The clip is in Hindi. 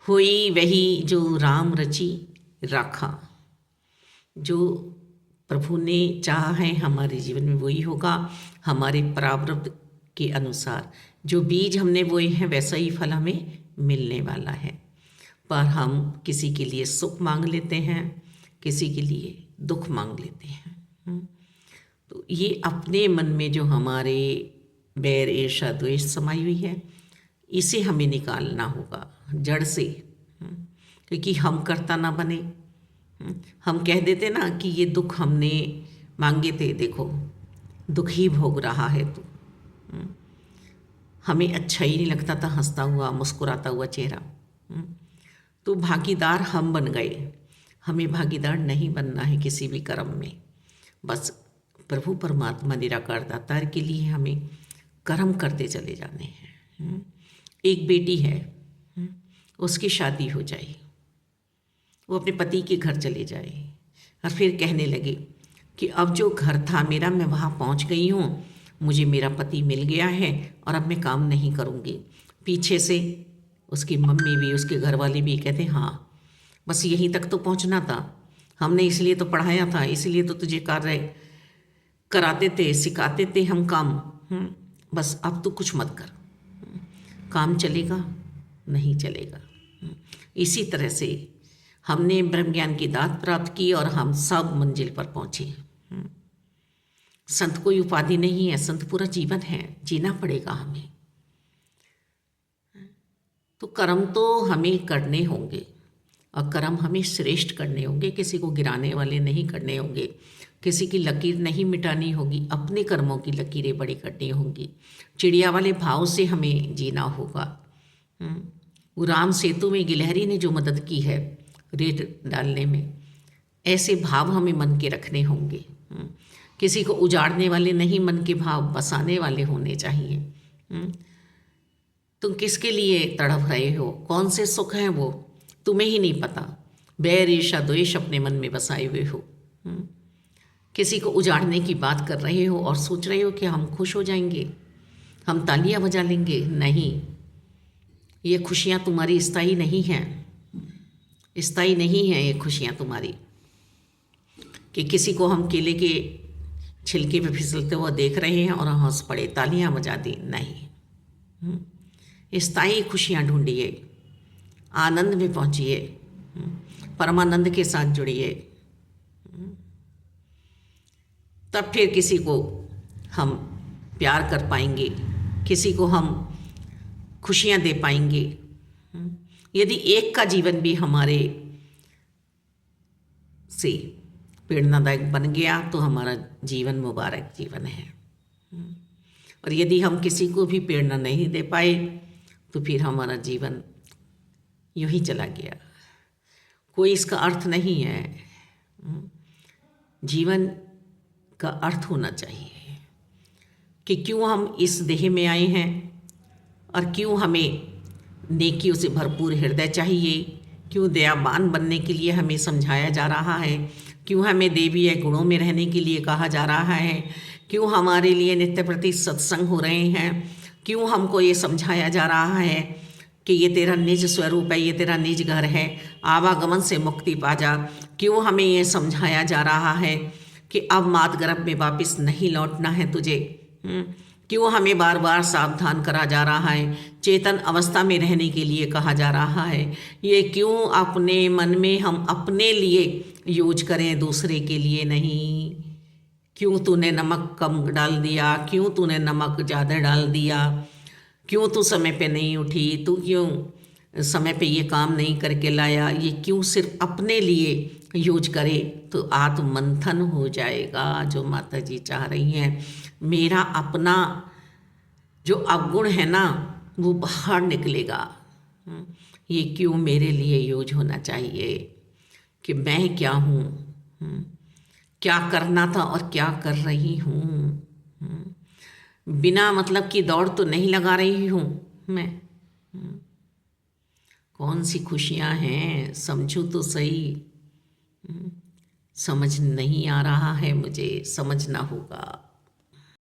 होई वही जो राम रची राखा। जो प्रभु ने चाहा है हमारे जीवन में वही होगा, हमारे प्रारब्ध के अनुसार। जो बीज हमने बोए हैं वैसा ही फल हमें मिलने वाला है। पर हम किसी के लिए सुख मांग लेते हैं, किसी के लिए दुख मांग लेते हैं। तो ये अपने मन में जो हमारे बैर ईर्ष्या द्वेष समाई हुई है, इसे हमें निकालना होगा जड़ से। क्योंकि हम कर्ता ना बने। हम कह देते ना कि ये दुख हमने मांगे थे, देखो दुख ही भोग रहा है तू। हमें अच्छा ही नहीं लगता था हंसता हुआ मुस्कुराता हुआ चेहरा। तो भागीदार हम बन गए। हमें भागीदार नहीं बनना है किसी भी कर्म में। बस प्रभु परमात्मा निराकार दातार के लिए हमें कर्म करते चले जाने हैं। एक बेटी है, उसकी शादी हो जाए, वो अपने पति के घर चले जाए और फिर कहने लगे कि अब जो घर था मेरा मैं वहाँ पहुँच गई हूँ, मुझे मेरा पति मिल गया है और अब मैं काम नहीं करूँगी। पीछे से उसकी मम्मी भी उसके घर वाले भी कहते हाँ बस यहीं तक तो पहुँचना था, हमने इसलिए तो पढ़ाया था, इसलिए तो तुझे कार्य कराते थे, सिखाते थे हम काम। बस अब तो कुछ मत कर, काम चलेगा नहीं चलेगा। इसी तरह से हमने ब्रह्म ज्ञान की दात प्राप्त की और हम सब मंजिल पर पहुँचे। संत कोई उपाधि नहीं है, संत पूरा जीवन है, जीना पड़ेगा हमें। तो कर्म तो हमें करने होंगे और कर्म हमें श्रेष्ठ करने होंगे, किसी को गिराने वाले नहीं करने होंगे, किसी की लकीर नहीं मिटानी होगी, अपने कर्मों की लकीरें बड़ी करनी होंगी। चिड़िया वाले भाव से हमें जीना होगा। वो राम सेतु में गिलहरी ने जो मदद की है रेत डालने में, ऐसे भाव हमें मन के रखने होंगे। किसी को उजाड़ने वाले नहीं, मन के भाव बसाने वाले होने चाहिए। तुम किसके लिए तड़प रहे हो, कौन से सुख हैं वो तुम्हें ही नहीं पता। बैर ईर्ष्या द्वेष अपने मन में बसाए हुए हो। किसी को उजाड़ने की बात कर रहे हो और सोच रहे हो कि हम खुश हो जाएंगे, हम तालियां बजा लेंगे। नहीं, ये खुशियाँ तुम्हारी स्थायी नहीं हैं, स्थायी नहीं हैं ये खुशियाँ तुम्हारी। कि किसी को हम केले के छिलके पे फिसलते हुए देख रहे हैं और हंस पड़े, तालियां बजा दी, नहीं। स्थायी खुशियाँ ढूंढिए, आनंद में पहुँचिए, परमानंद के साथ जुड़िए, तब फिर किसी को हम प्यार कर पाएंगे, किसी को हम खुशियाँ दे पाएंगे। यदि एक का जीवन भी हमारे से प्रेरणादायक बन गया तो हमारा जीवन मुबारक जीवन है। और यदि हम किसी को भी प्रेरणा नहीं दे पाए तो फिर हमारा जीवन यूं ही चला गया, कोई इसका अर्थ नहीं है। जीवन का अर्थ होना चाहिए कि क्यों हम इस देह में आए हैं और क्यों हमें नेकियों से भरपूर हृदय चाहिए, क्यों दयावान बनने के लिए हमें समझाया जा रहा है, क्यों हमें देवीय गुणों में रहने के लिए कहा जा रहा है, क्यों हमारे लिए नित्य प्रति सत्संग हो रहे हैं, क्यों हमको ये समझाया जा रहा है कि ये तेरा निज स्वरूप है, ये तेरा निज घर है, आवागमन से मुक्ति पा जा। क्यों हमें ये समझाया जा रहा है कि अब मात गर्भ में वापस नहीं लौटना है तुझे। क्यों हमें बार बार सावधान करा जा रहा है, चेतन अवस्था में रहने के लिए कहा जा रहा है। ये क्यों अपने मन में हम अपने लिए यूज करें, दूसरे के लिए नहीं। क्यों तूने नमक कम डाल दिया, क्यों तूने नमक ज़्यादा डाल दिया, क्यों तू समय पे नहीं उठी, तू क्यों समय पे ये काम नहीं करके लाया, ये क्यों सिर्फ अपने लिए यूज करे। तो आत्म मंथन हो जाएगा जो माता जी चाह रही हैं। मेरा अपना जो अवगुण है ना वो बाहर निकलेगा। ये क्यों मेरे लिए यूज होना चाहिए कि मैं क्या हूँ, क्या करना था और क्या कर रही हूँ। बिना मतलब की दौड़ तो नहीं लगा रही हूँ मैं। कौन सी खुशियाँ हैं समझूँ तो सही। समझ नहीं आ रहा है, मुझे समझना होगा।